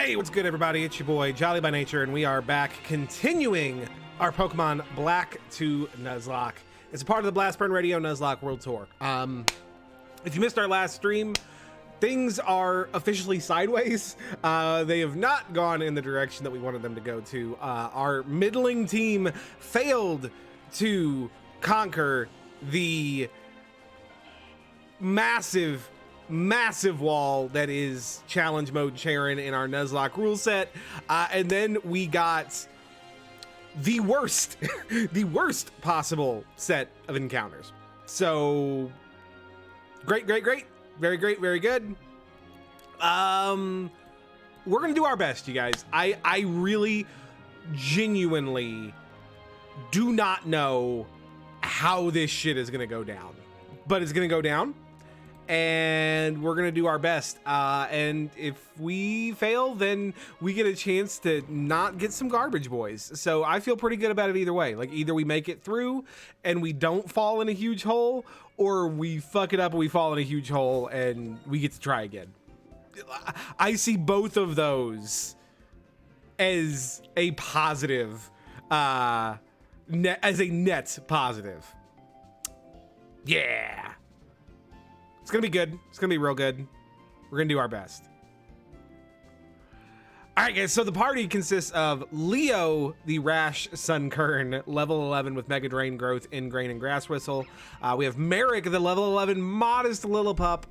Hey, what's good, everybody? It's your boy, Jolly by Nature, and we are back continuing our Pokemon Black to Nuzlocke. It's a part of the Blast Burn Radio Nuzlocke World Tour. If you missed our last stream, things are officially sideways. They have not gone in the direction that we wanted them to go to. Our middling team failed to conquer the massive wall that is challenge mode Cheren in our Nuzlocke rule set, and then we got the worst the worst possible set of encounters. So great, very great, very good. We're gonna do our best, you guys. I really genuinely do not know how this shit is gonna go down, but it's gonna go down, and we're gonna do our best. And if we fail, then we get a chance to not get some garbage boys. So I feel pretty good about it either way. Like, either we make it through and we don't fall in a huge hole, or we fuck it up and we fall in a huge hole and we get to try again. I see both of those as a positive, as a net positive. Yeah. It's gonna be good. It's gonna be real good. We're gonna do our best. All right, guys, so the party consists of Leo, the Rash Sunkern, level 11 with Mega Drain, Growth, Ingrain, and Grass Whistle. We have Merrick, the level 11 modest Lillipup,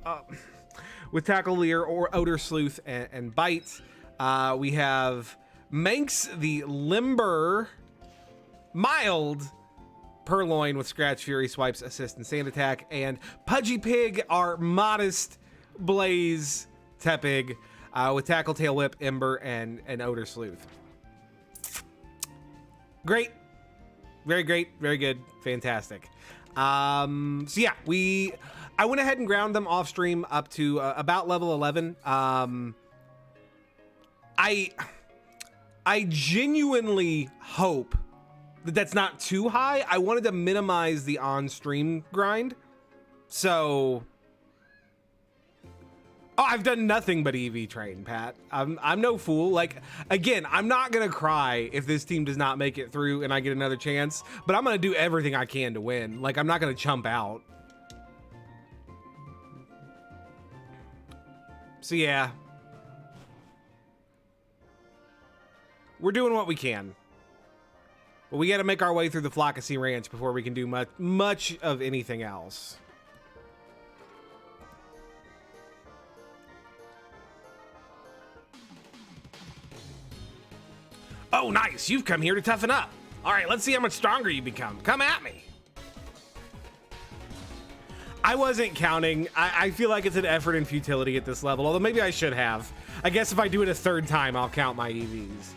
with Tackle, Leer, or Odor Sleuth, and Bite. We have Manx, the Limber, mild Purloin with Scratch, Fury, Swipes, Assist, and Sand Attack, and Pudgy Pig, our modest Blaze Tepig, with Tackle, Tail Whip, Ember, and Odor Sleuth. Great. Very great. Very good. Fantastic. So yeah, I went ahead and ground them off stream up to about level 11. I genuinely hope that that's not too high. I wanted to minimize the on-stream grind. So, I've done nothing but EV train, Pat. I'm no fool. Like, again, I'm not gonna cry if this team does not make it through and I get another chance, but I'm gonna do everything I can to win. Like, I'm not gonna chump out. So yeah, we're doing what we can. But we got to make our way through the Flockasy Ranch before we can do much of anything else. Oh, nice. You've come here to toughen up. All right, let's see how much stronger you become. Come at me. I wasn't counting. I feel like it's an effort and futility at this level, although maybe I should have. I guess if I do it a third time, I'll count my EVs.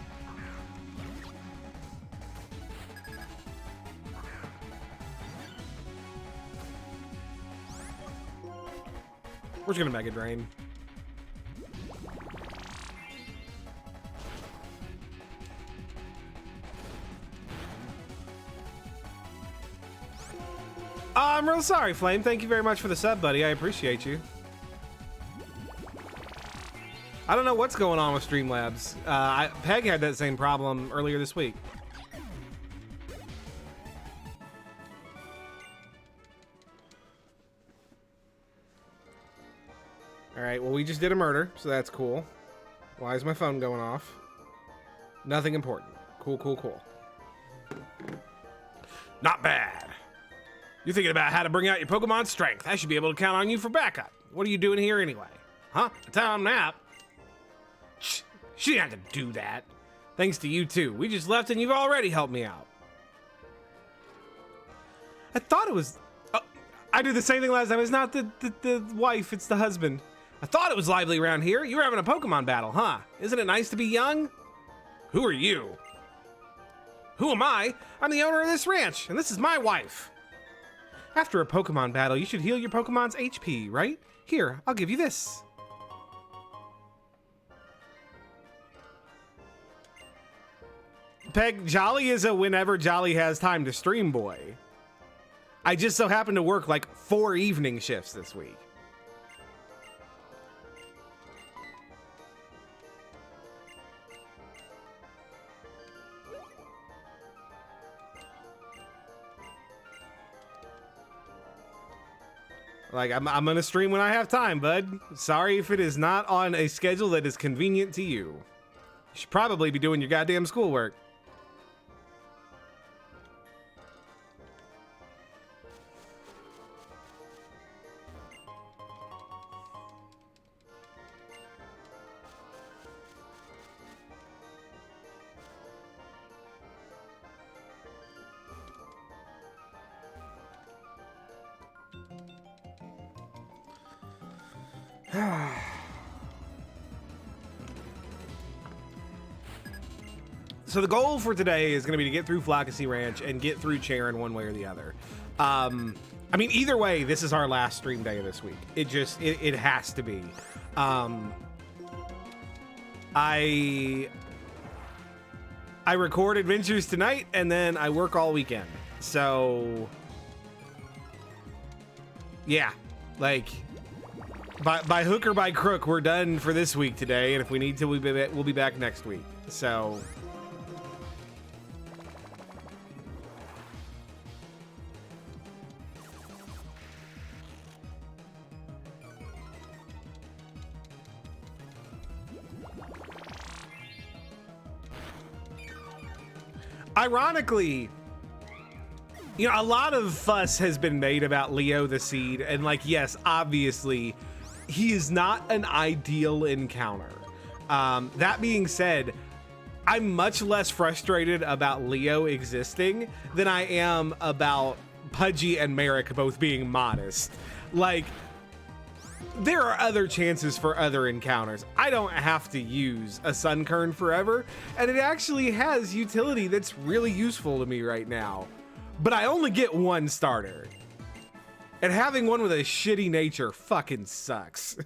We're just gonna Mega Drain. I'm real sorry, Flame. Thank you very much for the sub, buddy. I appreciate you. I don't know what's going on with Streamlabs. Peg had that same problem earlier this week. All right, well, we just did a murder, so that's cool. Why is my phone going off? Nothing important. Cool. Not bad. You're thinking about how to bring out your Pokemon strength. I should be able to count on you for backup. What are you doing here anyway? Huh? A time nap? Shh, she didn't have to do that. Thanks to you, too. We just left and you've already helped me out. I thought it was... I did the same thing last time. It's not the wife, it's the husband. I thought it was lively around here. You were having a Pokemon battle, huh? Isn't it nice to be young? Who are you? Who am I? I'm the owner of this ranch, and this is my wife. After a Pokemon battle, you should heal your Pokemon's HP, right? Here, I'll give you this. Peg, Jolly is a whenever Jolly has time to stream boy. I just so happen to work like 4 evening shifts this week. Like, I'm gonna stream when I have time, bud. Sorry if it is not on a schedule that is convenient to you. You should probably be doing your goddamn schoolwork. So the goal for today is going to be to get through Flockacy Ranch and get through Cheren one way or the other. I mean, either way, this is our last stream day of this week. It has to be. I record adventures tonight and then I work all weekend. So yeah, like by hook or by crook, we're done for this week today. And if we need to, we'll be back next week. So ironically, you know, a lot of fuss has been made about Leo the Seed, and like, yes, obviously, he is not an ideal encounter. That being said, I'm much less frustrated about Leo existing than I am about Pudgy and Merrick both being modest. Like, there are other chances for other encounters. I don't have to use a Sunkern forever, and it actually has utility that's really useful to me right now. But I only get one starter. And having one with a shitty nature fucking sucks.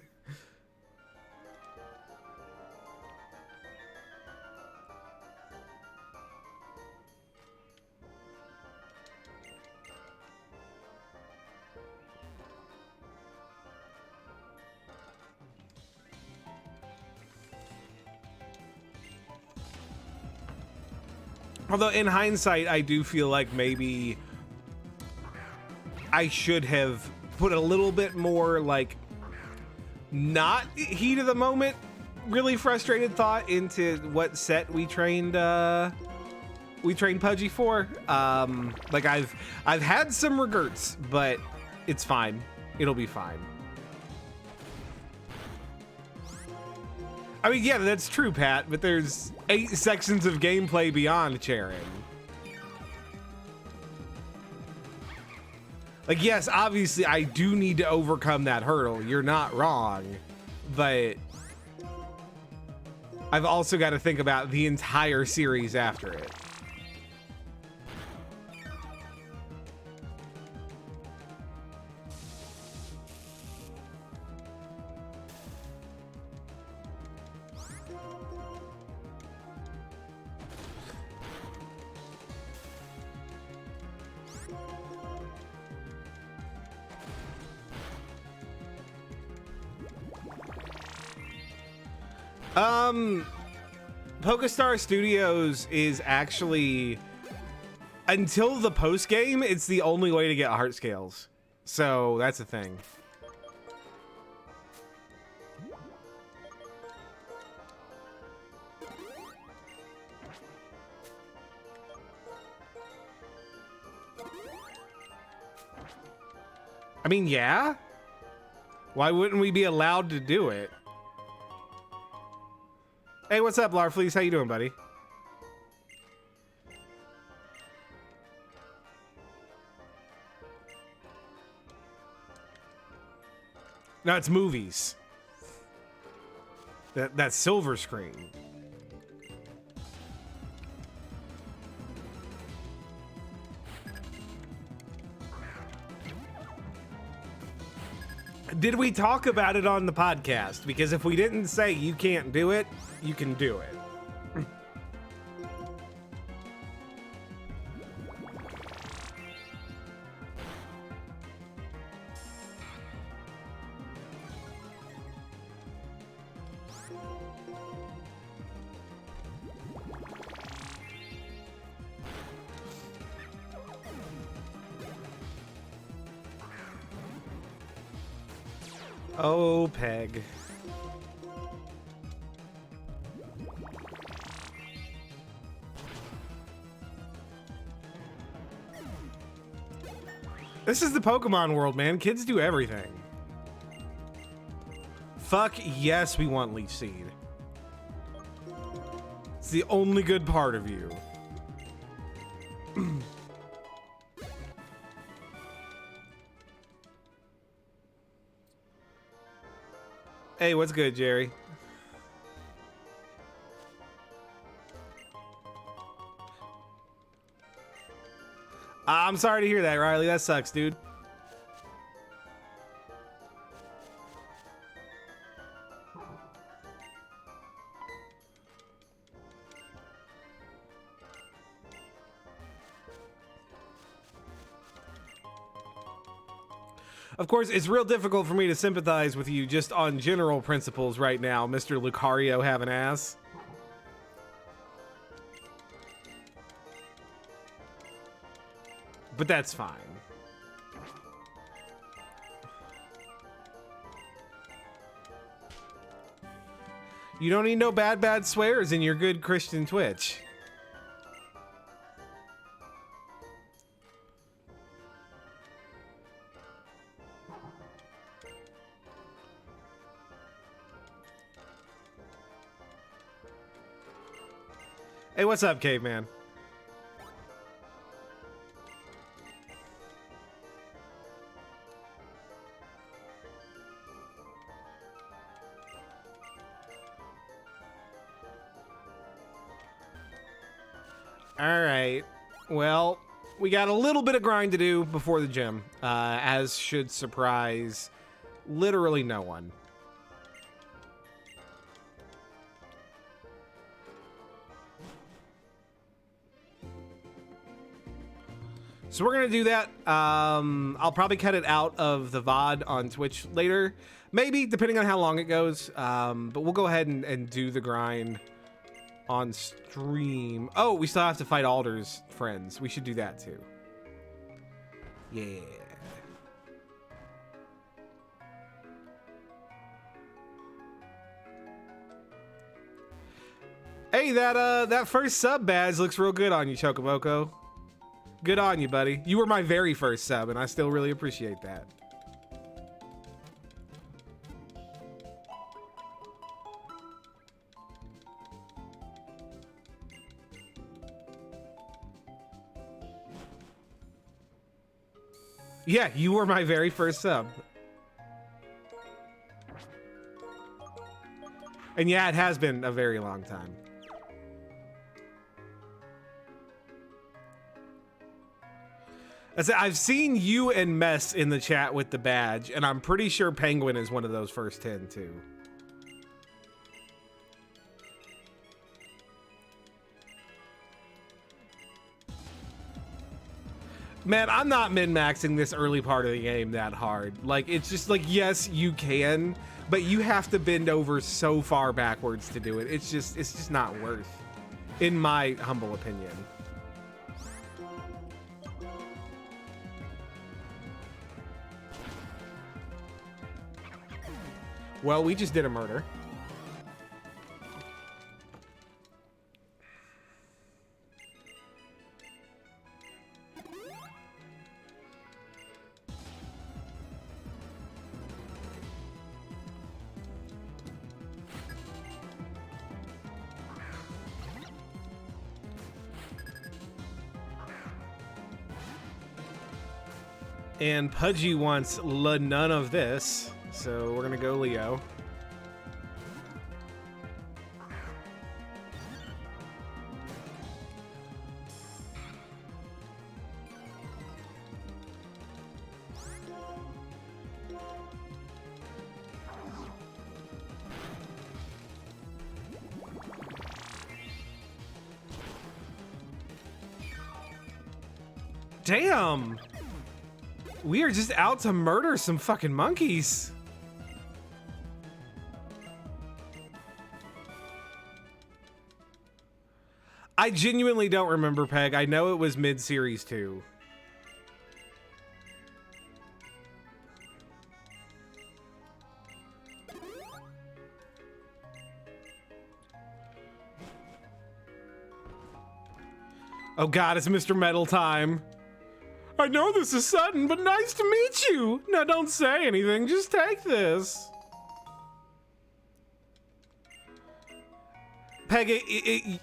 Although in hindsight, I do feel like maybe I should have put a little bit more, like, not heat of the moment, really frustrated thought into what set we trained Pudgy for. Like, I've had some regrets, but it's fine. It'll be fine. I mean, yeah, that's true, Pat, but there's 8 sections of gameplay beyond Cheren. Like, yes, obviously, I do need to overcome that hurdle. You're not wrong. But I've also got to think about the entire series after it. PokeStar Studios is actually, until the post game, it's the only way to get heart scales. So that's a thing. I mean, yeah. Why wouldn't we be allowed to do it? Hey, what's up, Larfleeze? How you doing, buddy? No, it's movies. That's silver screen. Did we talk about it on the podcast? Because if we didn't say you can't do it, you can do it. Oh, Peg. This is the Pokemon world, man. Kids do everything. Fuck yes, we want Leech Seed. It's the only good part of you. Hey, what's good, Jerry? I'm sorry to hear that, Riley. That sucks, dude. Of course, it's real difficult for me to sympathize with you just on general principles right now, Mr. Lucario have an ass. But that's fine. You don't need no bad swears in your good Christian Twitch. Hey, what's up, caveman? All right. Well, we got a little bit of grind to do before the gym, as should surprise literally no one. So we're gonna do that. I'll probably cut it out of the VOD on Twitch later, maybe, depending on how long it goes. But we'll go ahead and do the grind on stream. Oh, we still have to fight Alder's friends. We should do that too. Yeah. Hey, that first sub badge looks real good on you, Chocoboko. Good on you, buddy. You were my very first sub, and I still really appreciate that. Yeah, you were my very first sub. And yeah, it has been a very long time. I've seen you and Mess in the chat with the badge, and I'm pretty sure Penguin is one of those first 10 too. Man, I'm not min-maxing this early part of the game that hard. Like, it's just like, yes, you can, but you have to bend over so far backwards to do it. It's just not worth, in my humble opinion. Well, we just did a murder. And Pudgy wants none of this, so we're gonna go Leo. Damn! We are just out to murder some fucking monkeys. I genuinely don't remember, Peg. I know it was mid-series too. Oh God, it's Mr. Metal time. I know this is sudden, but nice to meet you. Now don't say anything, just take this. Peggy,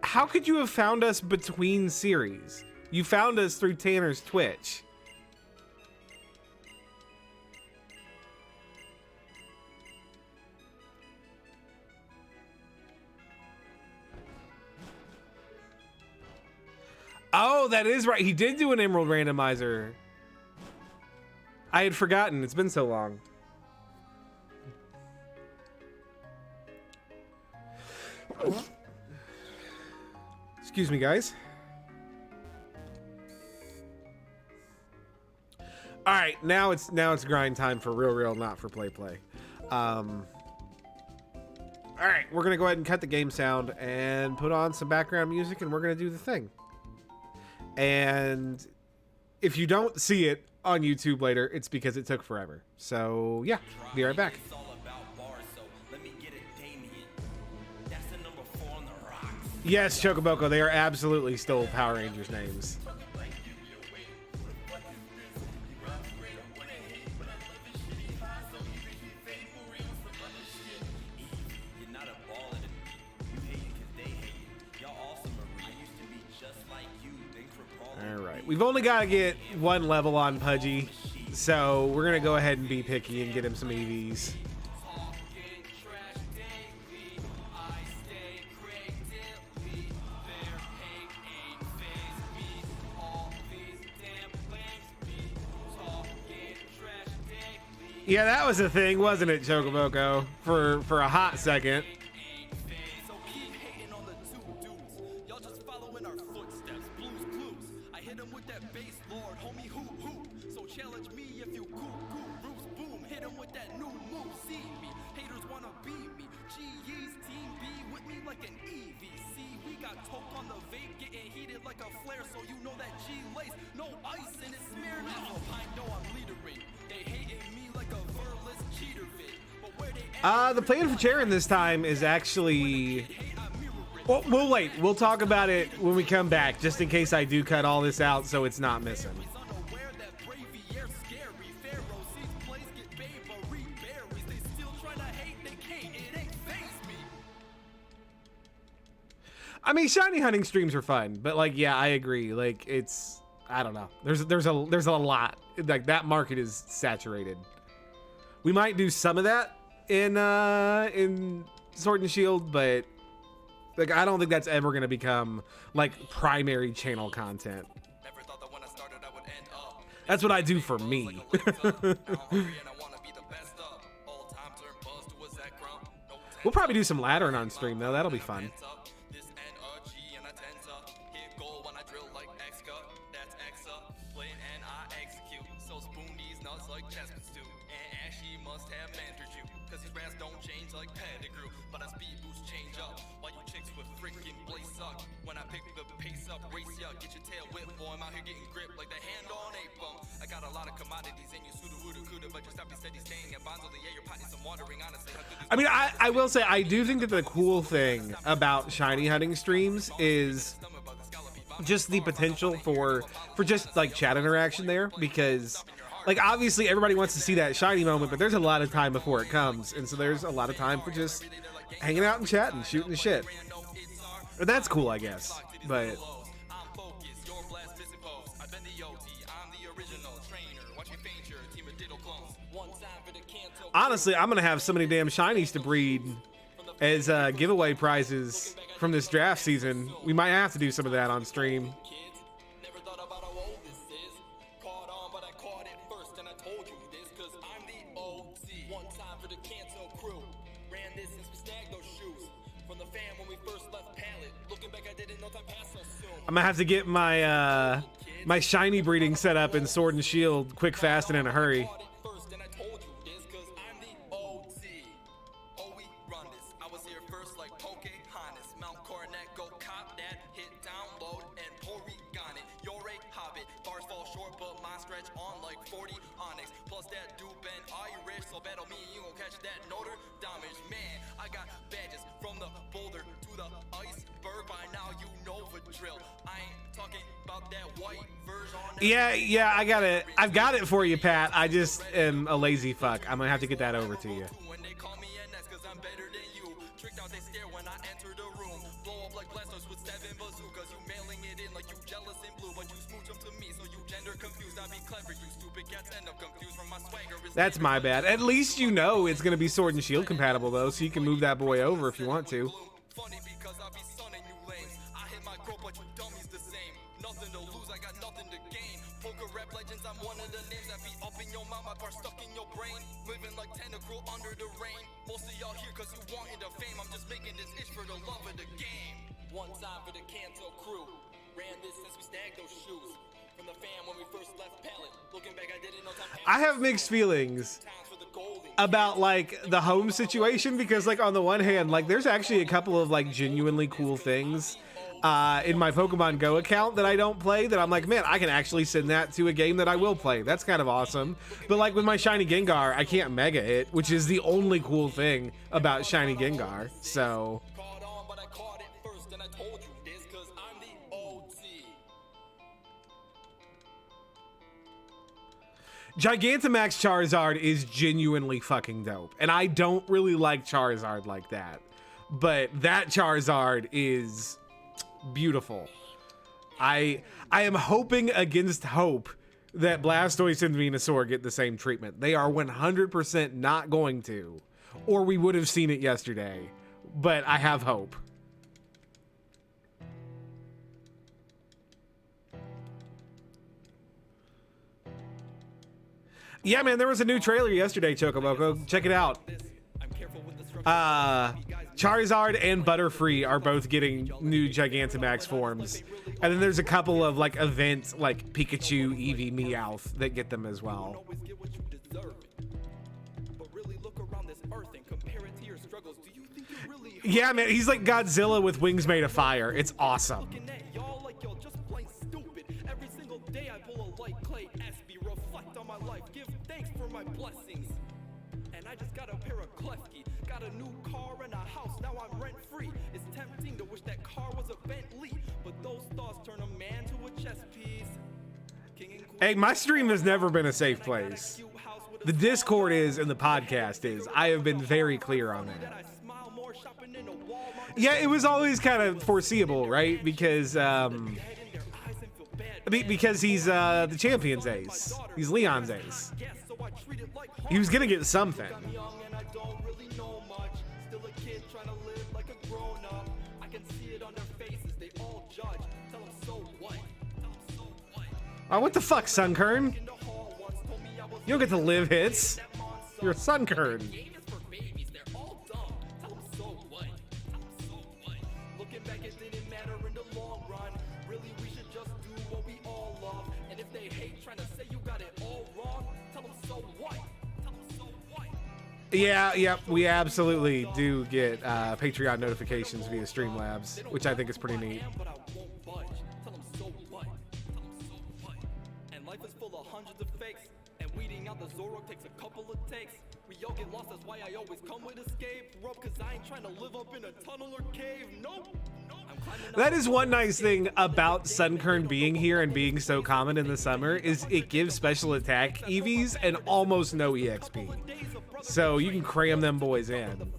how could you have found us between series? You found us through Tanner's Twitch. Oh, that is right. He did do an Emerald randomizer. I had forgotten. It's been so long. Excuse me, guys. All right, now it's grind time for real, not for play. All right, we're gonna go ahead and cut the game sound and put on some background music, and we're gonna do the thing. And if you don't see it on YouTube later, it's because it took forever. So yeah, be right back. Yes, Chocoboko, they are absolutely still Power Rangers names. All right, we've only got to get one level on Pudgy, so we're gonna go ahead and be picky and get him some EVs. Yeah, that was a thing, wasn't it, Chocoboko? For a hot second. The plan for Cheren this time is actually... Well, we'll wait. We'll talk about it when we come back, just in case I do cut all this out so it's not missing. I mean, shiny hunting streams are fun, but like, yeah, I agree. Like, it's... I don't know. There's a lot. Like, that market is saturated. We might do some of that in Sword and Shield, but like I don't think that's ever gonna become like primary channel content. That's what I do for me. We'll probably do some laddering on stream though. That'll be fun. I mean, I will say I do think that the cool thing about shiny hunting streams is just the potential for just like chat interaction there, because like obviously everybody wants to see that shiny moment, but there's a lot of time before it comes, and so there's a lot of time for just hanging out and chatting, shooting the shit. And that's cool, I guess. But honestly, I'm gonna have so many damn shinies to breed as giveaway prizes from this draft season. We might have to do some of that on stream. I'm gonna have to get my my shiny breeding set up in Sword and Shield quick, fast, and in a hurry. Yeah, I got it. I've got it for you, Pat. I just am a lazy fuck. I'm gonna have to get that over to you. That's my bad. At least you know it's gonna be Sword and Shield compatible though, so you can move that boy over if you want to. One time for the Kanto crew. Ran this since we snagged those shoes. From the fam when we first left Pallet. Looking back, I didn't know time. I have mixed feelings about like the home situation because like on the one hand, like there's actually a couple of like genuinely cool things in my Pokemon Go account that I don't play that I'm like, man, I can actually send that to a game that I will play. That's kind of awesome. But like with my Shiny Gengar, I can't Mega it, which is the only cool thing about Shiny Gengar. So Gigantamax Charizard is genuinely fucking dope. And I don't really like Charizard like that. But that Charizard is beautiful. I am hoping against hope that Blastoise and Venusaur get the same treatment. They are 100% not going to. Or we would have seen it yesterday. But I have hope. Yeah, man, there was a new trailer yesterday, Chocoboko. Check it out. Charizard and Butterfree are both getting new Gigantamax forms. And then there's a couple of like events like Pikachu, Eevee, Meowth that get them as well. Yeah, man, he's like Godzilla with wings made of fire. It's awesome. Blessings. And I just got a pair of Klefki, got a new car and a house, now I'm rent free. It's tempting to wish that car was a Bentley, but those thoughts turn a man to a chess piece. Hey, my stream has never been a safe place. The Discord is and the podcast is. I have been very clear on that. Yeah, it was always kind of foreseeable, right? Because he's the champion's ace. He's Leon's ace. He was gonna get something. Oh, what the fuck, Sunkern? You don't get to live hits. You're a Sunkern. Yeah, we absolutely do get Patreon notifications via Streamlabs, which I think is pretty neat. And life is full of hundreds of fakes, and weeding out the Zoroark takes a couple of takes. We all get lost, that's why I always come with escape rope, cause I ain't trying to live up in a tunnel or cave. Nope. That is one nice thing about Sunkern being here and being so common in the summer is it gives special attack EVs and almost no EXP. So you can cram them boys in.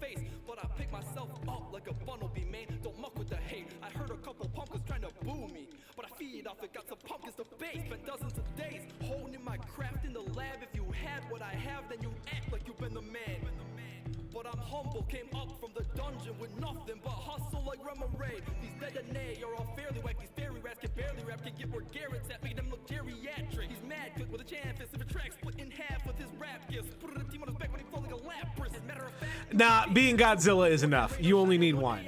But I pick myself up like a bumblebee, man. Don't muck with the hate. I heard a couple pumpkins trying to boo me, but I feed off it. Got some pumpkins to base. Spent dozens of days honing my craft in the lab. If you had what I have, then you act like you've been the man. But I'm humble, came up from the dungeon with nothing but hustle like Remoraid. These dead and nay are all fairly whack. These fairy rats can barely rap, can get where Garrett's at, making them look geriatric. He's mad quick with a champion, if a track split in half with his rap gifts. Put a team on his back when he falls like a lapras. As a matter of fact, nah, being Godzilla is enough. You only need one.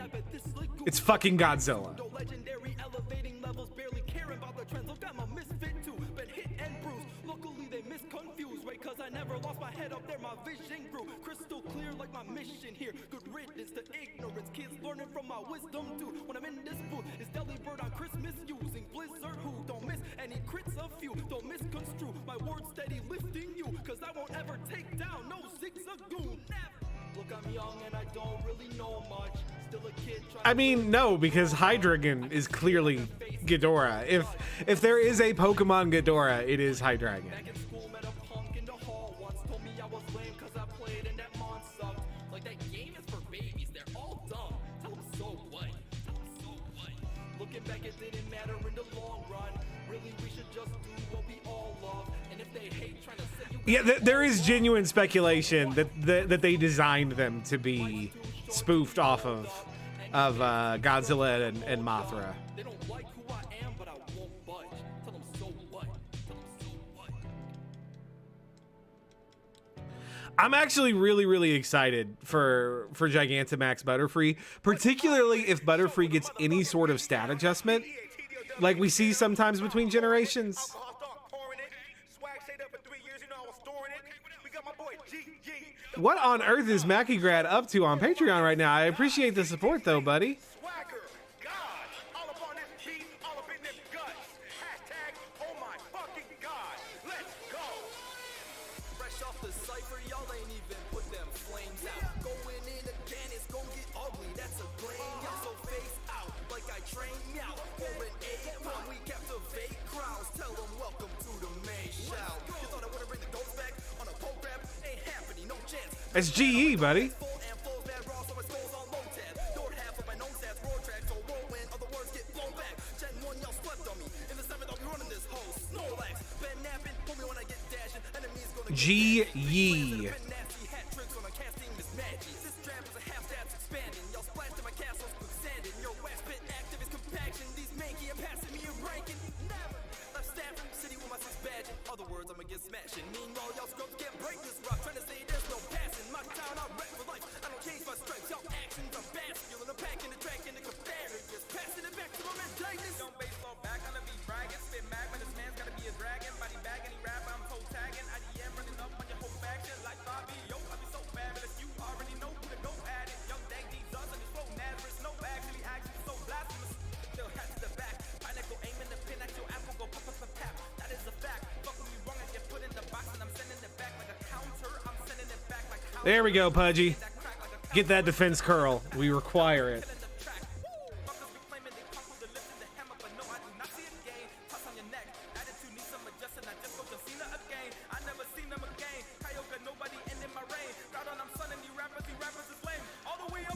It's fucking Godzilla. Legendary elevating levels, barely caring about the trends. Look, I'm a misfit too, but hit and bruise. Luckily they misconfused, right? Cause I never lost my head up there, my vision grew crystal clear like my mission here. Good riddance to ignorance, kids learning from my wisdom too. When I'm in this booth, it's Delibird on Christmas using Blizzard who don't miss any crits of few. Don't misconstrue my words steady lifting you, cause I won't ever take down no zigzagoon. Never. Look, I'm young and I don't really know much. I mean, no, because Hydreigon is clearly Ghidorah. If there is a Pokemon Ghidorah, it is Hydreigon. Back in school, met a punk in the hall once. Told me I was lame cause I played and that mon sucked. Like that game is for babies, they're all dumb. Tell them so what? Tell them so what? Looking back, it didn't matter in the long run. Really, we should just do what we all love. And if they hate trying to say you Yeah, there is genuine speculation that they designed them to be spoofed off of Godzilla and Mothra. they don't like who I am, but I won't budge. Tell them so what? Tell them so what? I'm actually really excited for Gigantamax Butterfree, particularly if Butterfree gets any sort of stat adjustment, like we see sometimes between generations. What on earth is Mackiegrad up to on Patreon right now? I appreciate the support though, buddy. Swagger, God, all up on this beat, all up in them guts. Hashtag, oh my fucking God, let's go. Fresh off the cipher, y'all ain't even put them flames out. Going in again, it's gon' get ugly, that's a blame. Y'all so face out, like I trained meow. For an 8 when we captivate crowds. Tell them welcome to the main shout. You thought I would've bring the ghost back on a program? Ain't happening, no chance. That's GE, buddy. Full and flows bad raw, so my skull's on low tab. Door half of my known stats, roar track, so whirlwind, other words get blown back. Gen 1, y'all slept on me. In the 7th, I'll be running this hoe. Snorlax, been napping, pull me when I get dashing. Enemies gonna GE. been nasty hat tricks when I'm casting this magic. This trap is a half stats expanding. Y'all splashed in my castles quicksanding. Your wax pit active is compaction. These manky are passing me a ranking. Never left Stanford City with my 6 badge. In other words, I'ma get smashing. Meanwhile, y'all scrubs can't break this rock. Trying to say there's no passing. My town, I wreck for life. I don't change my stripes. Y'all actions, I'm bad. Skillin' the pack in the track in the companion. Just passing it back to my man Davis. Don't baseball back, I'll be bragging. Spit mag, but this man's gotta be a dragon. Body bag, any rap, I'm toe tagging. IDM running up on your whole faction. Like Bobby, yo, I be so fabulous. You already know who to go at it. Young Dank, these us and his flow, Nazareth. No, actually, so blasphemous. Still hat to the back. Pineapple aiming the pin at your apple, go pop, pop, pop, tap. That is a fact. Fuck with me wrong, I get put in the box and I'm sending it back like a counter. I'm sending it back like how. There we go, Pudgy. Get that defense curl. We require it.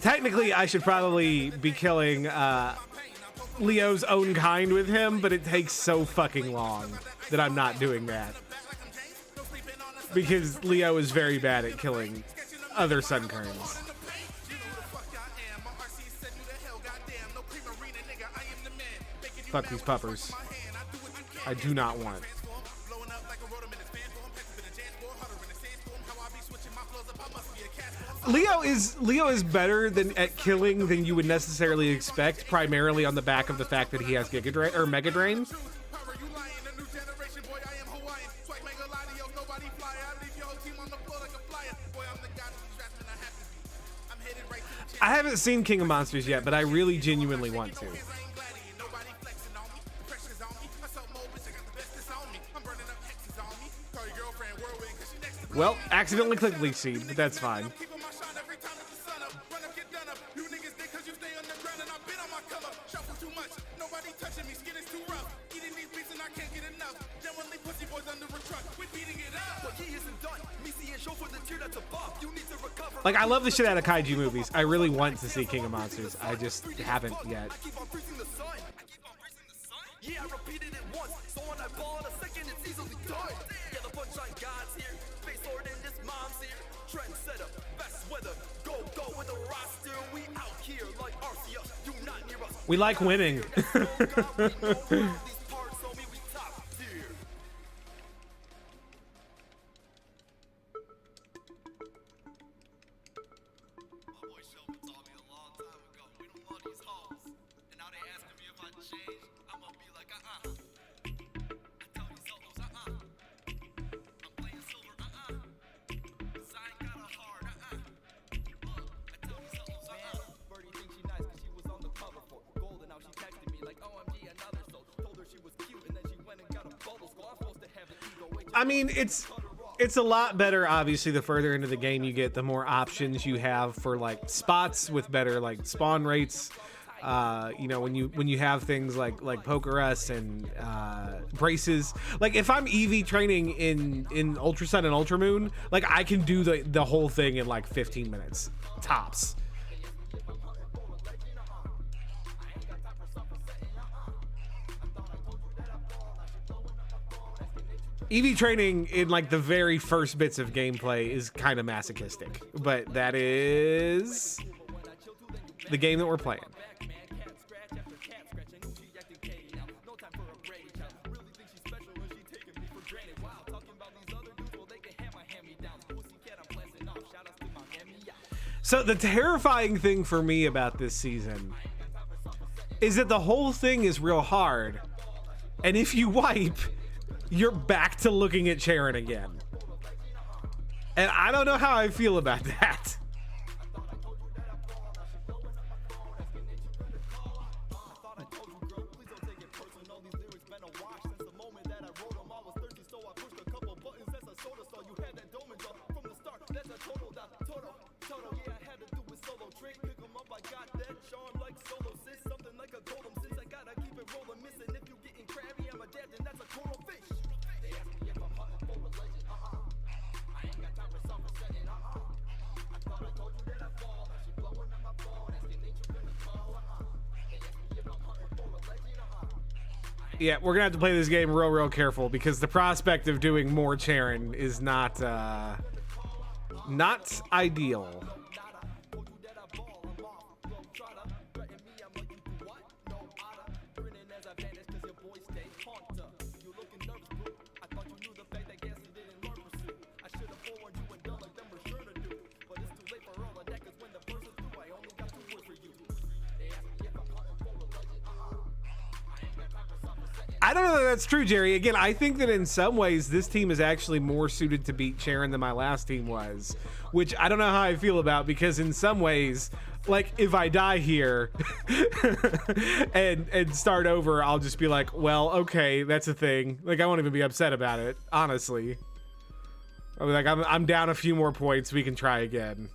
Technically, I should probably be killing Leo's own kind with him, but it takes so fucking long that I'm not doing that. Because Leo is very bad at killing other Sunkerns. Fuck these puppers. I do not want. Leo is better at killing than you would necessarily expect, primarily on the back of the fact that he has Giga Drain or Mega Drain. I haven't seen King of Monsters yet, but I really genuinely want to. Well, accidentally clicked Leech Seed, but that's fine. Like, I love the shit out of kaiju movies. I really want to see King of Monsters. I just haven't yet. Yeah, I repeated it once, so when I ball in a second, it's easily done. Yeah, the punchline God's here, face Lord and this mom's here. Trendsetter, best weather, go with the roster. We out here like Arceus, do not near us. We like winning. These parts, homie, we top tier. My boy Shelby told me a long time ago, we don't love these hoes. And now they asking me if I changed. I'm gonna be like, I tell these hoes, I'm playing silver, 'Cause I ain't got a heart, Look, I tell these hoes, Birdie thinks she nice 'cause she was on the cover for gold, and now she texted me like, OMG, another soul. Told her she was cute, and then she went and got a bubble skull. I'm supposed to have an ego. I mean, it's It's a lot better, obviously, the further into the game you get, the more options you have for like spots with better like spawn rates. You know, when you have things like Poker Us and braces. Like if I'm EV training in Ultra Sun and Ultra Moon, like I can do the whole thing in like 15 minutes tops. EV training in like the very first bits of gameplay is kind of masochistic, but that is the game that we're playing. So the terrifying thing for me about this season is that the whole thing is real hard, and if you wipe, you're back to looking at Cheren again. And I don't know how I feel about that. Yeah, we're gonna have to play this game real careful because the prospect of doing more Cheren is not ideal. I don't know that that's true, Jerry. Again, I think that in some ways this team is actually more suited to beat Cheren than my last team was, which I don't know how I feel about, because in some ways, like if I die here and start over, I'll just be like, well, okay, that's a thing. Like I won't even be upset about it, honestly. I'll be like, I'm down a few more points. We can try again.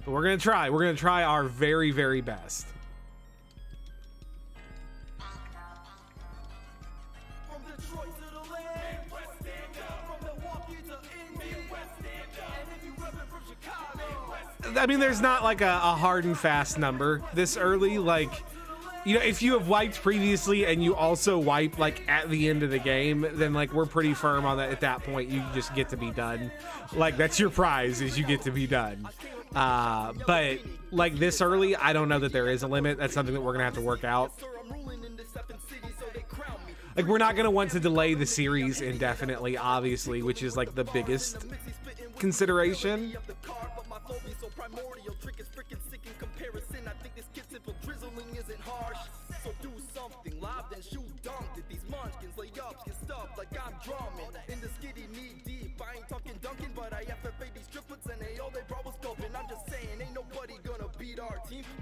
But we're gonna try. We're gonna try our very best. I mean, there's not like a hard and fast number this early. Like, you know, if you have wiped previously and you also wipe like at the end of the game, then like we're pretty firm on that. At that point, you just get to be done. Like that's your prize, is you get to be done. But like this early, I don't know that there is a limit. That's something that we're gonna have to work out. Like we're not gonna want to delay the series indefinitely, obviously, which is like the biggest consideration.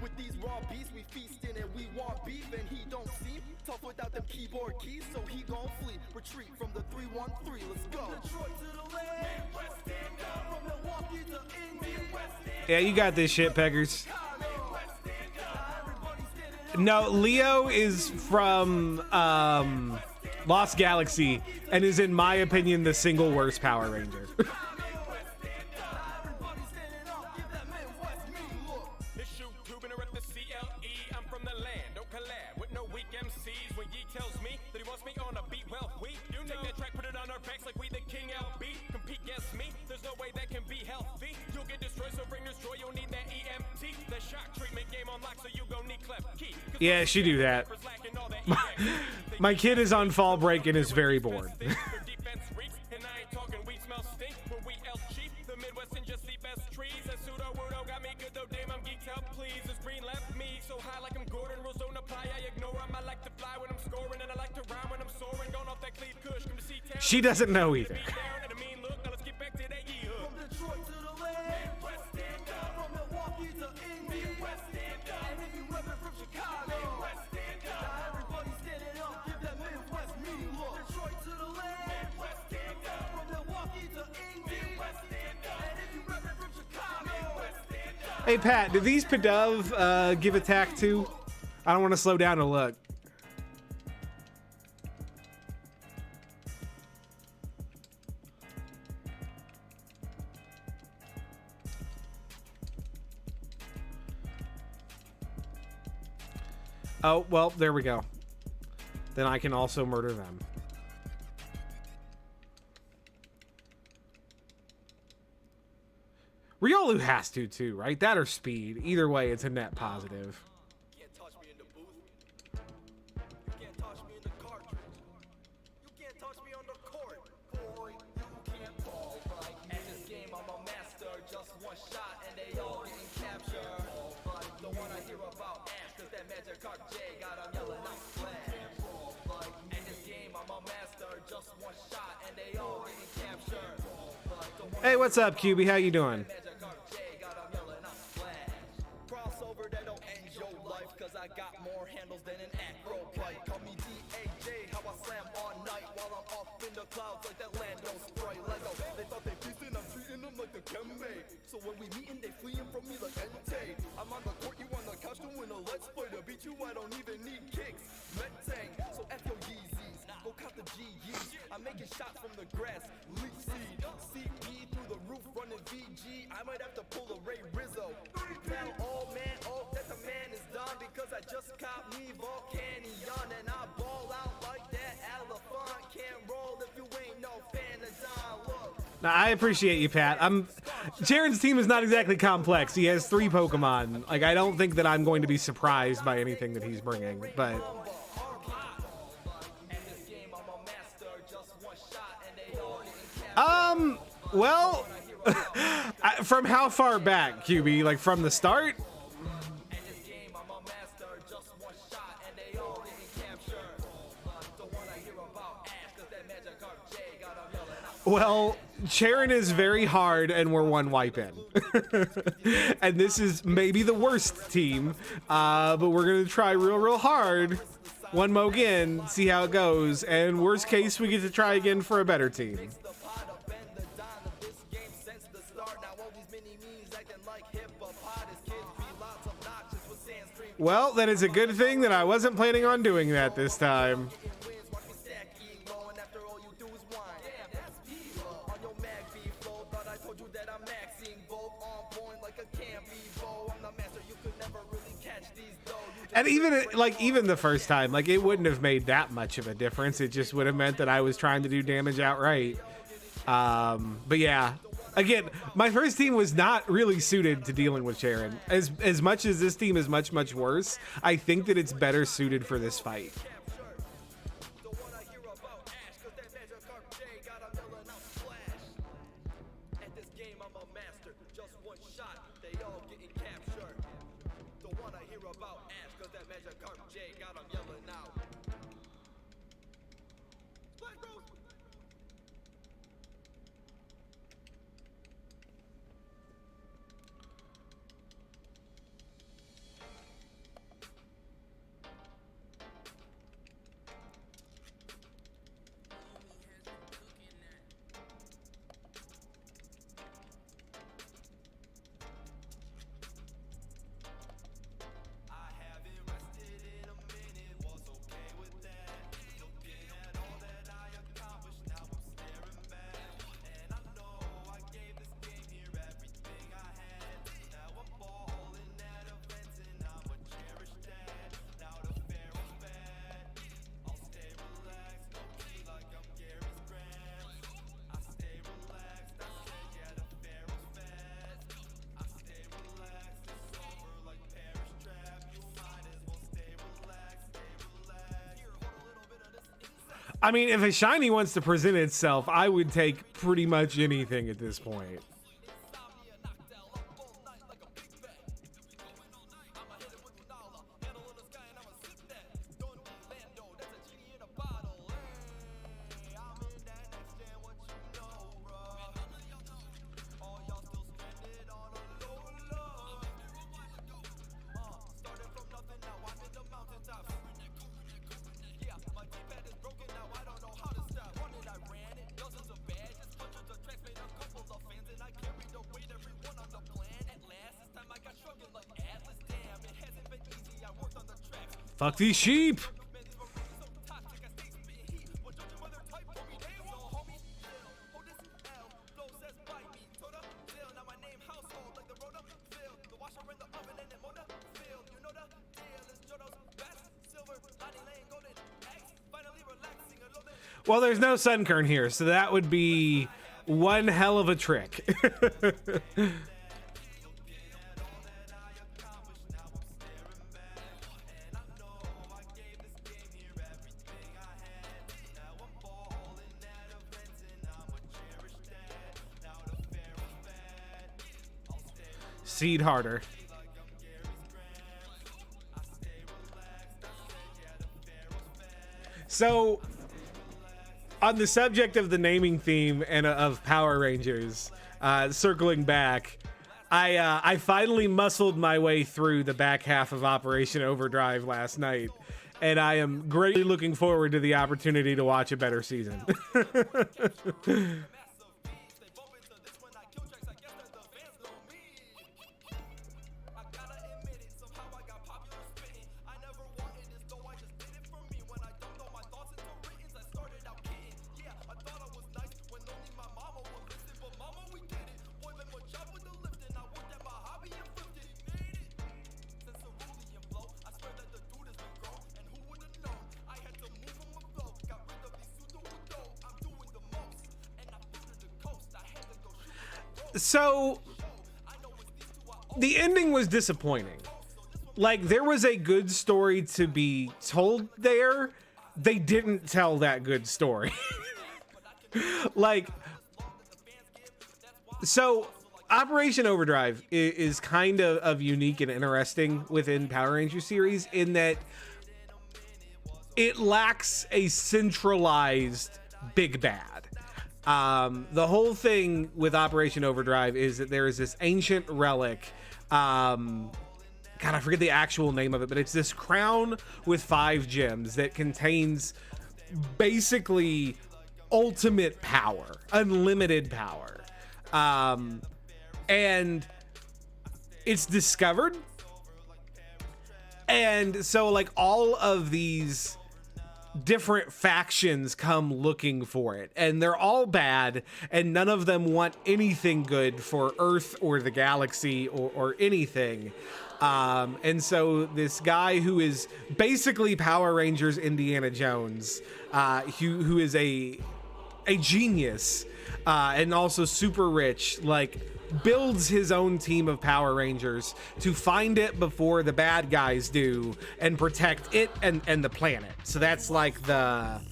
With these raw beasts, we feasting and we want beef, and he don't seem tough without them keyboard keys, so he gon' flee. Retreat from the 313. Let's go. Yeah, you got this shit, Peggers. No, Leo is from Lost Galaxy and is, in my opinion, the single worst Power Ranger. Yeah, she do that. My kid is on fall break and is very bored. She doesn't know either. Hey, Pat, did these Pidove give attack too? I don't want to slow down to look. Oh, well, there we go. Then I can also murder them. Riolu has to too, right? That or speed. Either way, it's a net positive. Can't touch me in the booth. You can't touch me in the cartridge. You can't touch me on the court. Boy, you can't ball like me. At this game, I'm a master. Just one shot and they all getting captured. Don't wanna hear about Ash, cause that magic card J got him yelling out flash. At this game, I'm a master. Just one shot and they all getting captured. Hey, what's up, QB? How you doing? Crossover that don't end your life, cause I got more handles than an acrobat. Call me DAJ, how I slam all night while I'm up in the clouds like that Lando Sprite. Lego, they thought they feasting, I'm treating them like the Kembe. So when we meeting, they fleeing from me like Entei. I'm on the court, you on the couch doing a let's play. To beat you, I don't even need kicks. Metang, so F your Yeezys, go count the G's. I'm making shots from the grass, leaf seed. CP through the roof, running VG. I might have to pull a Ray Rizzo. Now, oh man, oh, that the man is done because I just caught me Volcanion and I ball out like that elephant. Can't roll if you ain't no fan of Don. Look. Now, I appreciate you, Pat. Cheren's team is not exactly complex. He has 3 Pokemon. Like, I don't think that I'm going to be surprised by anything that he's bringing, but... Well, from how far back, QB? Like, from the start? Well, Cheren is very hard, and we're 1 wipe in. And this is maybe the worst team, but we're going to try real hard. 1 moge in, see how it goes, and worst case, we get to try again for a better team. Well, then it's a good thing that I wasn't planning on doing that this time. And even the first time, like, it wouldn't have made that much of a difference. It just would have meant that I was trying to do damage outright. But yeah, again, my first team was not really suited to dealing with Cheren. As much as this team is much worse, I think that it's better suited for this fight. I mean, if a shiny wants to present itself, I would take pretty much anything at this point. Fuck these sheep. Well, there's no Sunkern here, so that would be one hell of a trick. Seed harder. So, on the subject of the naming theme and of Power Rangers, circling back, I finally muscled my way through the back half of Operation Overdrive last night, and I am greatly looking forward to the opportunity to watch a better season. So, the ending was disappointing. Like, there was a good story to be told there. They didn't tell that good story. Like, so Operation Overdrive is kind of unique and interesting within Power Rangers series in that it lacks a centralized big bad. The whole thing with Operation Overdrive is that there is this ancient relic. God, I forget the actual name of it, but it's this crown with 5 gems that contains basically ultimate power, unlimited power. And it's discovered. And so, like, all of these different factions come looking for it, and they're all bad, and none of them want anything good for Earth or the galaxy or anything. And so this guy who is basically Power Rangers Indiana Jones, who is a genius, and also super rich, like, builds his own team of Power Rangers to find it before the bad guys do and protect it and the planet. So that's like the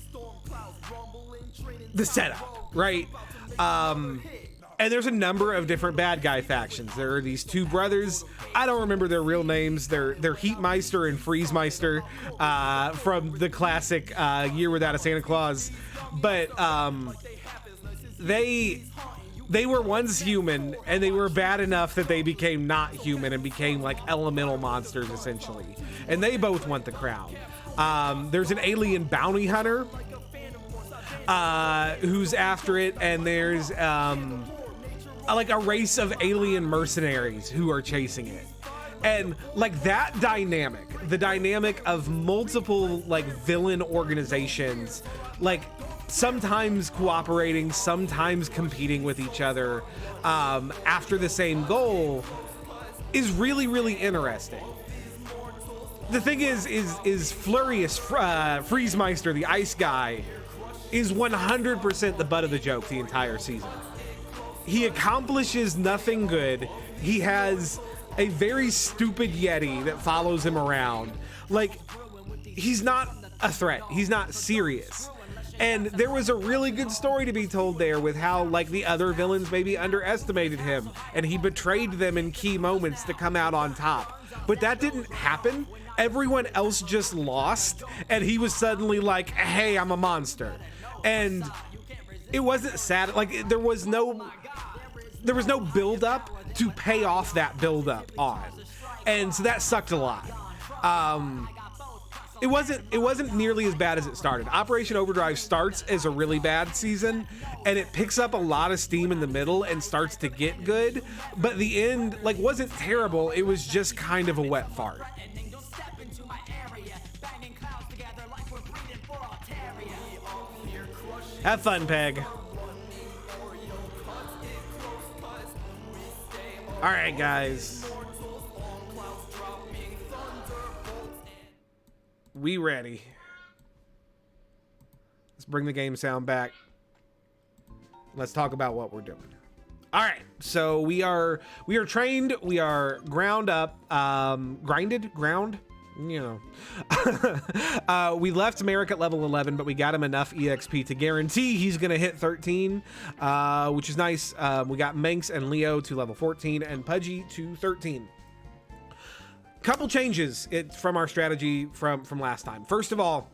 setup, right? And there's a number of different bad guy factions. There are these 2 brothers. I don't remember their real names. They're Heatmeister and Freezemeister, from the classic Year Without a Santa Claus. But they were once human, and they were bad enough that they became not human and became like elemental monsters, essentially. And they both want the crown. There's an alien bounty hunter who's after it, and there's like a race of alien mercenaries who are chasing it. And like that dynamic, the dynamic of multiple like villain organizations, like sometimes cooperating, sometimes competing with each other after the same goal, is really, really interesting. The thing is Flurious Freezemeister, the ice guy, is 100% the butt of the joke the entire season. He accomplishes nothing good. He has a very stupid Yeti that follows him around. Like, he's not a threat. He's not serious. And there was a really good story to be told there with how, like, the other villains maybe underestimated him and he betrayed them in key moments to come out on top. But that didn't happen. Everyone else just lost, and he was suddenly like, hey, I'm a monster. And it wasn't sad. Like, there was no build up to pay off that build up on. And so that sucked a lot. It wasn't nearly as bad as it started. Operation Overdrive starts as a really bad season, and it picks up a lot of steam in the middle and starts to get good. But the end, like, wasn't terrible. It was just kind of a wet fart. Have fun, Peg. All right, guys. We ready. Let's bring the game sound back. Let's talk about what we're doing. All right, so we are trained. We are ground up, ground. You know, we left Merrick at level 11, but we got him enough EXP to guarantee he's gonna hit 13, which is nice. We got Manx and Leo to level 14 and Pudgy to 13. Couple changes from our strategy from last time. First of all,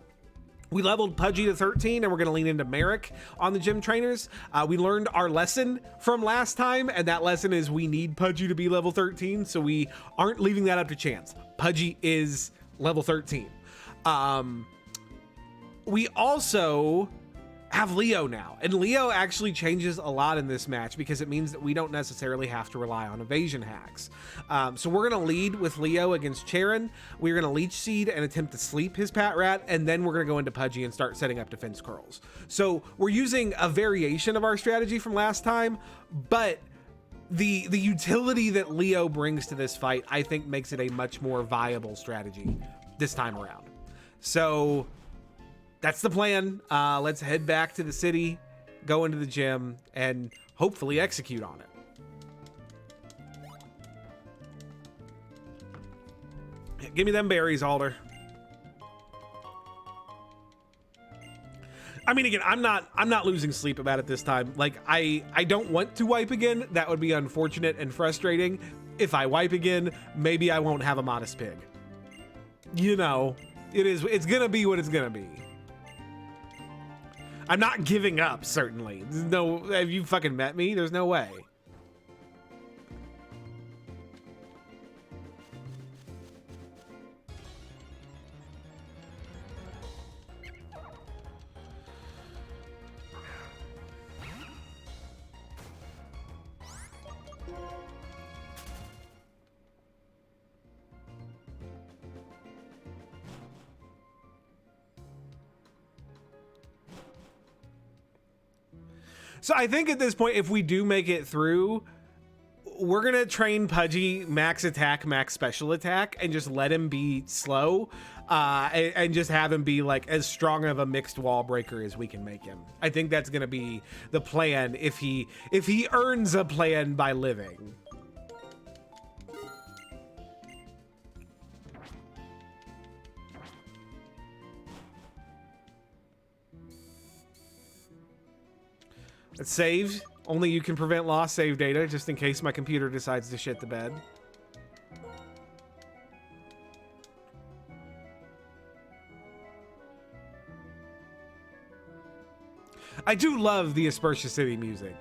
we leveled Pudgy to 13, and we're going to lean into Merrick on the gym trainers. We learned our lesson from last time, and that lesson is we need Pudgy to be level 13, so we aren't leaving that up to chance. Pudgy is level 13. We also have Leo now, and Leo actually changes a lot in this match because it means that we don't necessarily have to rely on evasion hacks. So we're going to lead with Leo against Cheren. We're going to leech seed and attempt to sleep his Pat Rat, and then we're going to go into Pudgy and start setting up defense curls. So we're using a variation of our strategy from last time, but the utility that Leo brings to this fight, I think, makes it a much more viable strategy this time around. So that's the plan. Let's head back to the city, go into the gym, and hopefully execute on it. Give me them berries, Alder. I mean, again, I'm not losing sleep about it this time. Like, I don't want to wipe again. That would be unfortunate and frustrating. If I wipe again, maybe I won't have a modest pig. You know, it's gonna be what it's gonna be. I'm not giving up, certainly. No, have you fucking met me? There's no way. So I think at this point, if we do make it through, we're going to train Pudgy max attack, max special attack, and just let him be slow, and just have him be like as strong of a mixed wall breaker as we can make him. I think that's going to be the plan if he earns a plan by living. Let's save. Only you can prevent lost save data, just in case my computer decides to shit the bed. I do love the Aspertia City music.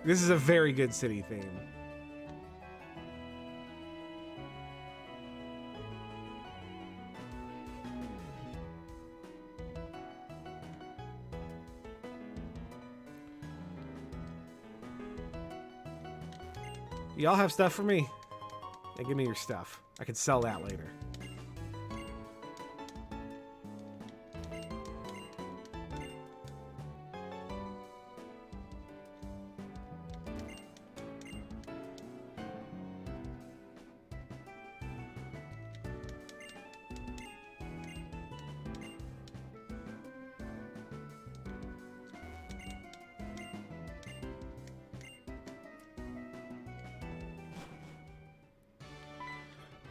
This is a very good city theme. Y'all have stuff for me? Yeah, give me your stuff. I can sell that later.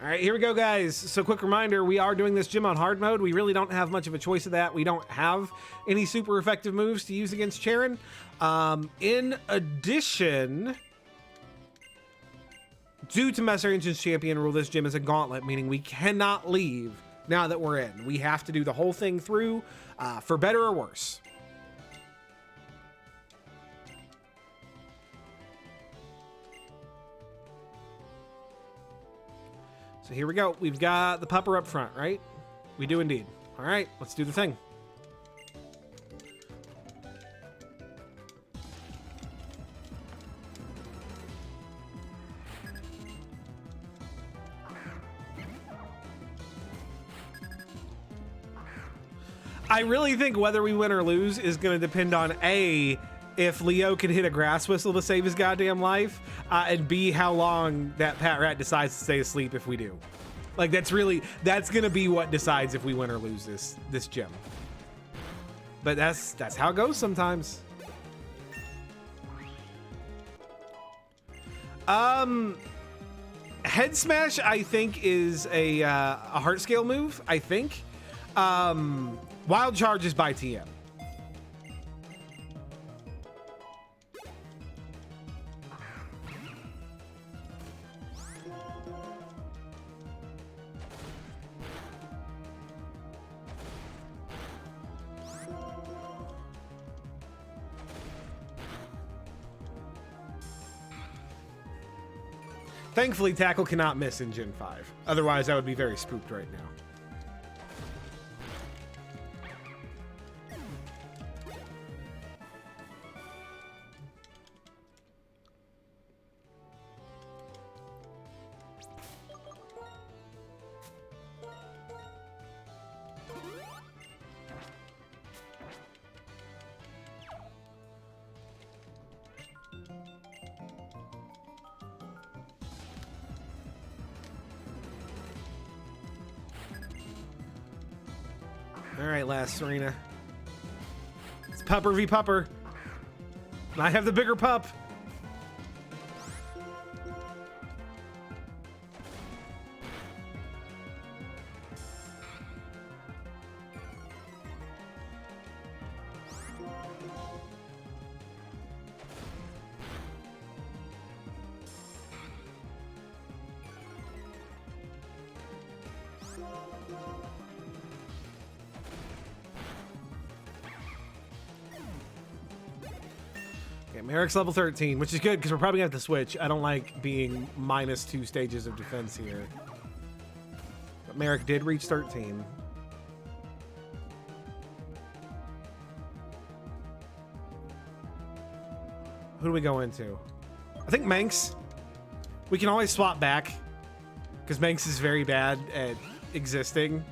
All right, here we go, guys. So quick reminder, we are doing this gym on hard mode. We really don't have much of a choice of that. We don't have any super effective moves to use against Cheren. In addition, due to Master Engine's champion rule, this gym is a gauntlet, meaning we cannot leave now that we're in. We have to do the whole thing through, for better or worse. So here we go. We've got the pupper up front, right? We do indeed. All right, let's do the thing. I really think whether we win or lose is going to depend on A, if Leo can hit a grass whistle to save his goddamn life, and B, how long that Pat Rat decides to stay asleep if we do. Like, that's going to be what decides if we win or lose this gym. But that's how it goes sometimes. Head smash, I think, is a heart scale move, I think. Wild charge is by TM. Thankfully, tackle cannot miss in Gen 5. Otherwise, I would be very spooked right now. All right, last Serena. It's Pupper v Pupper. And I have the bigger pup. Merrick's level 13, which is good because we're probably gonna have to switch. I don't like being -2 stages of defense here. But Merrick did reach 13. Who do we go into? I think Manx. We can always swap back because Manx is very bad at existing.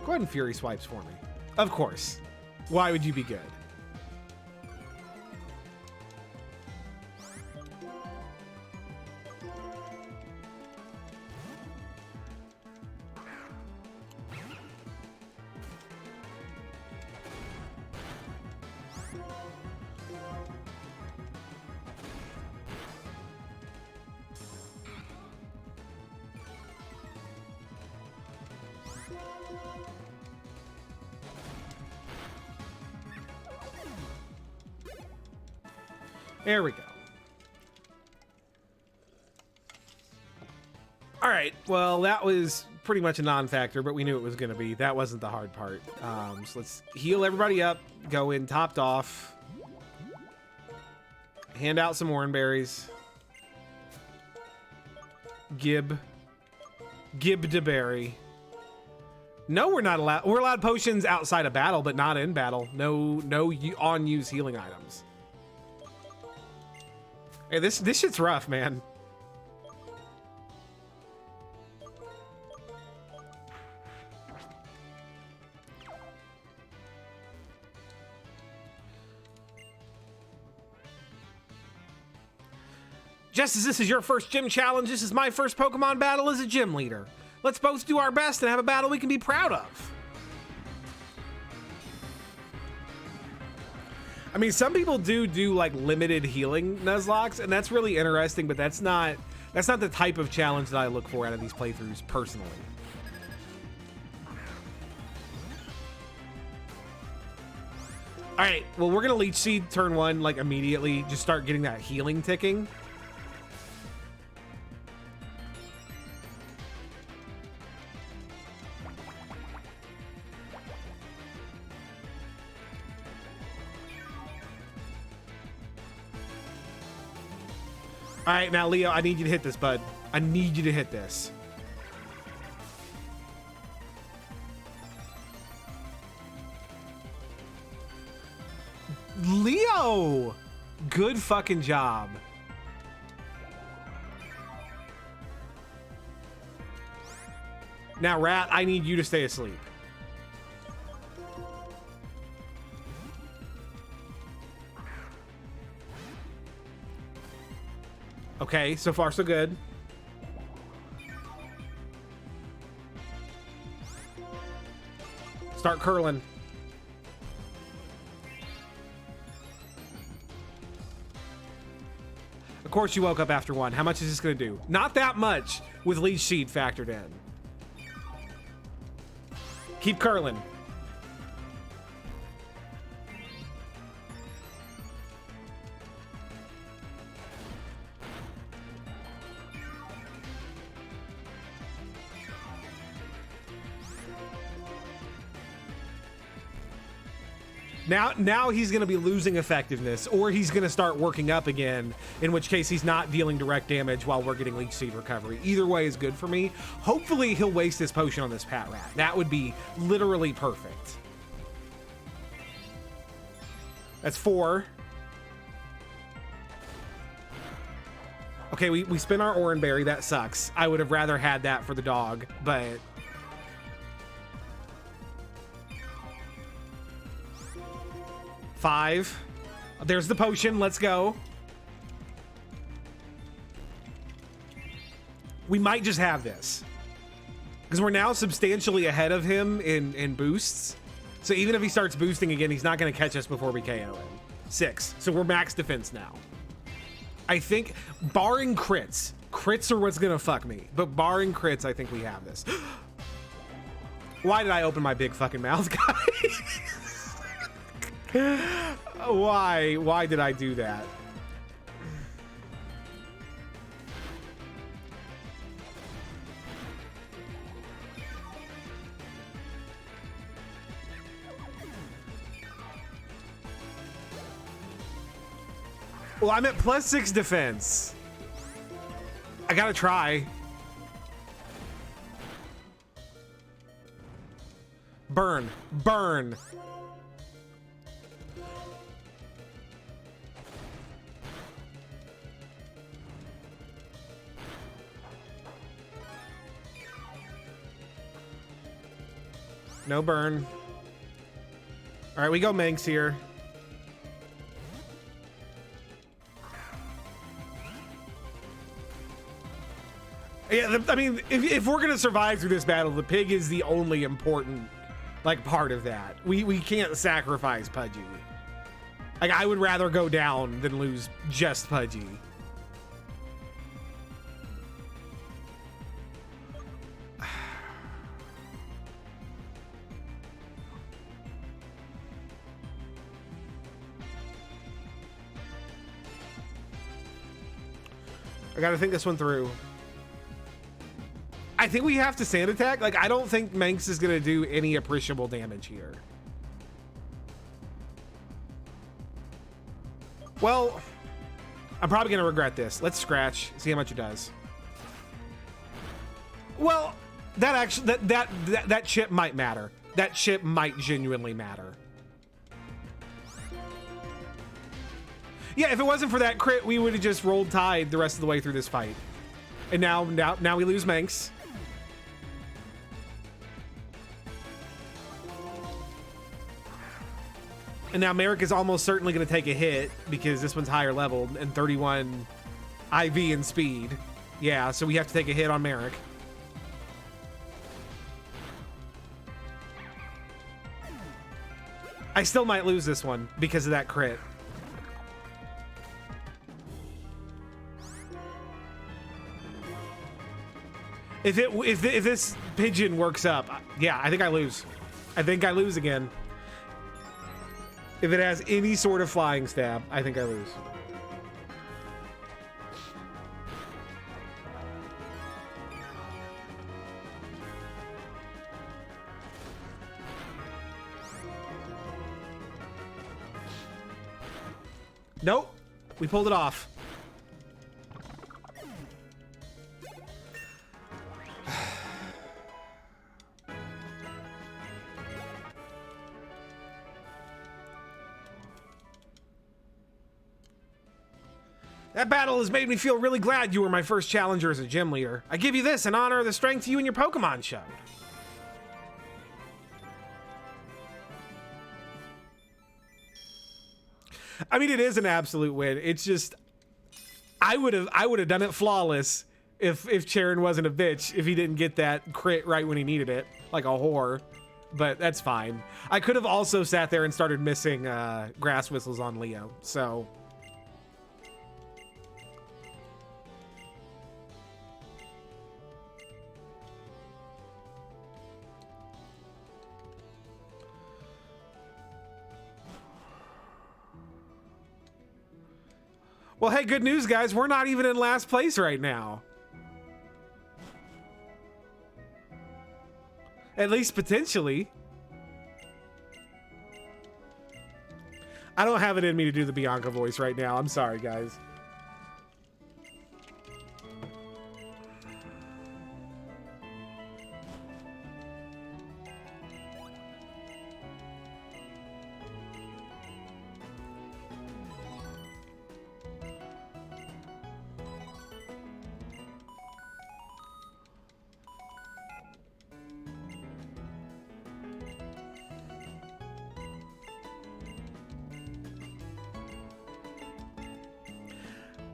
Go ahead and Fury swipes for me. Of course. Why would you be good? There we go. All right. Well, that was pretty much a non-factor, but we knew it was going to be. That wasn't the hard part. So let's heal everybody up. Go in topped off. Hand out some oranberries. Gib de berry. No, we're not allowed. We're allowed potions outside of battle, but not in battle. No on-use healing items. Hey, this shit's rough, man. Just as this is your first gym challenge, this is my first Pokemon battle as a gym leader. Let's both do our best and have a battle we can be proud of. I mean, some people do like limited healing Nuzlocks, and that's really interesting, but that's not the type of challenge that I look for out of these playthroughs personally. All right, well, we're gonna Leech Seed turn 1 like immediately, just start getting that healing ticking. All right, now, Leo, I need you to hit this, bud. I need you to hit this. Leo! Good fucking job. Now, Rat, I need you to stay asleep. Okay, so far so good. Start curling. Of course you woke up after one. How much is this gonna do? Not that much with leech seed factored in. Keep curling. Now he's going to be losing effectiveness, or he's going to start working up again, in which case he's not dealing direct damage while we're getting leech seed recovery. Either way is good for me. Hopefully he'll waste his potion on this Pat Rat. That would be literally perfect. That's 4. Okay, we spin our Oran Berry. That sucks. I would have rather had that for the dog, but... Five. There's the potion. Let's go. We might just have this, because we're now substantially ahead of him in boosts. So even if he starts boosting again, he's not going to catch us before we KO him. 6. So we're max defense now. I think, barring crits are what's going to fuck me. But barring crits, I think we have this. Why did I open my big fucking mouth, guys? Why did I do that? Well, I'm at +6 defense. I gotta try. Burn. Burn. No burn. All right, we go Manx here. Yeah, I mean, if we're gonna survive through this battle, the pig is the only important, like, part of that. We can't sacrifice Pudgy. Like, I would rather go down than lose just Pudgy. I gotta think this one through. I think we have to sand attack. Like, I don't think Manx is gonna do any appreciable damage here. Well, I'm probably gonna regret this. Let's scratch, see how much it does. Well, that actually, that chip might matter. That chip might genuinely matter. Yeah, if it wasn't for that crit, we would have just rolled Tide the rest of the way through this fight. And now we lose Manx. And now Merrick is almost certainly going to take a hit because this one's higher level and 31 IV and speed. Yeah, so we have to take a hit on Merrick. I still might lose this one because of that crit. If this pigeon works up, yeah, I think I lose. I think I lose again. If it has any sort of flying stab, I think I lose. Nope, we pulled it off. That battle has made me feel really glad you were my first challenger as a gym leader. I give you this in honor of the strength you and your Pokemon showed. I mean, it is an absolute win. It's just, I would have done it flawless if Cheren wasn't a bitch, if he didn't get that crit right when he needed it, like a whore. But that's fine. I could have also sat there and started missing grass whistles on Leo, so. Well, hey, good news, guys. We're not even in last place right now. At least potentially. I don't have it in me to do the Bianca voice right now. I'm sorry, guys.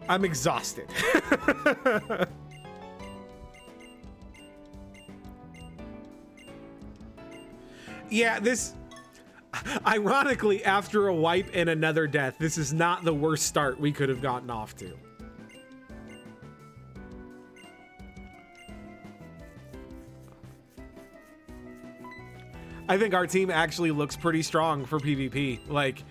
I'm exhausted. Yeah, this... Ironically, after a wipe and another death, this is not the worst start we could have gotten off to. I think our team actually looks pretty strong for PvP. Like...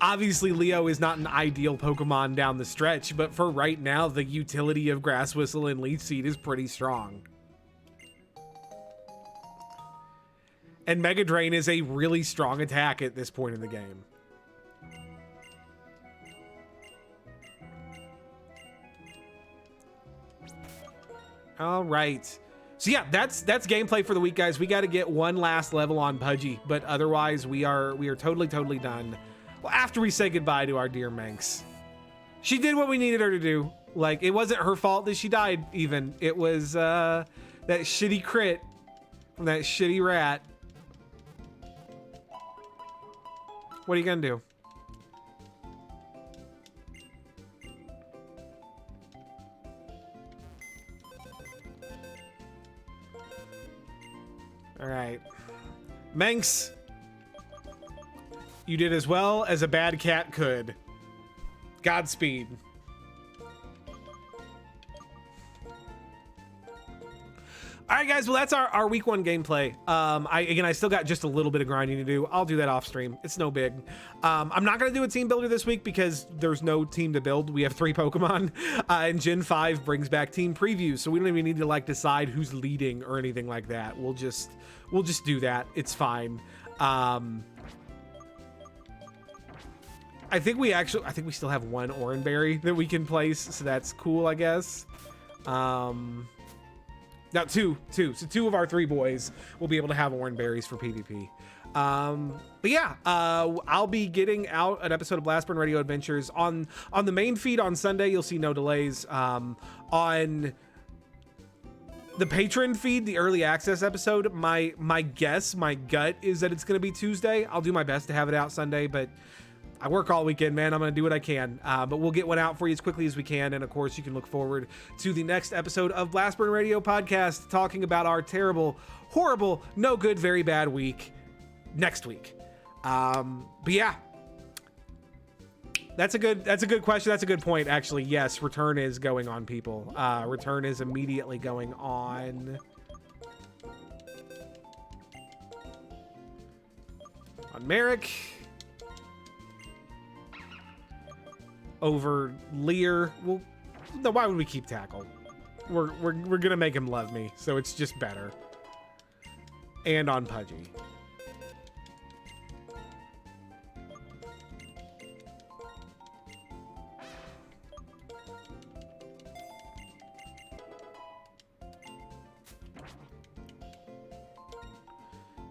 Obviously, Leo is not an ideal Pokemon down the stretch, but for right now, the utility of Grass Whistle and Leech Seed is pretty strong. And Mega Drain is a really strong attack at this point in the game. All right. So yeah, that's gameplay for the week, guys. We got to get one last level on Pudgy, but otherwise we are totally done. Well, after we say goodbye to our dear Manx. She did what we needed her to do. Like, it wasn't her fault that she died, even. It was, that shitty crit from that shitty rat. What are you gonna do? All right. Manx. You did as well as a bad cat could. Godspeed. All right, guys. Well, that's our week one gameplay. I still got just a little bit of grinding to do. I'll do that off stream. It's no big. I'm not going to do a team builder this week because there's no team to build. We have 3 Pokemon, and Gen 5 brings back team previews, so we don't even need to like decide who's leading or anything like that. We'll just do that. It's fine. I think we still have 1 Oranberry that we can place, so that's cool, I guess. Now two. So 2 of our 3 boys will be able to have Oranberries for PvP. But yeah, I'll be getting out an episode of Blastburn Radio Adventures on the main feed on Sunday. You'll see no delays. On the patron feed, the early access episode, my gut is that it's going to be Tuesday. I'll do my best to have it out Sunday, but I work all weekend, man. I'm going to do what I can, but we'll get one out for you as quickly as we can. And of course, you can look forward to the next episode of Blastburn Radio Podcast, talking about our terrible, horrible, no good, very bad week next week. But yeah, that's a good question. That's a good point, actually. Yes, return is going on, people. Return is immediately going on Merrick. Over Lear. Well, no, why would we keep Tackle? We're gonna make him love me, so it's just better. And on Pudgy.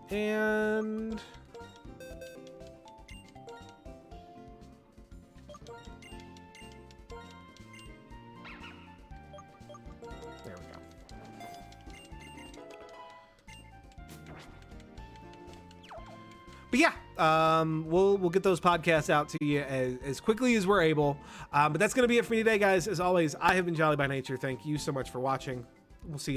And But yeah, we'll get those podcasts out to you as quickly as we're able. But that's going to be it for me today, guys. As always, I have been Jolly by Nature. Thank you so much for watching. We'll see you.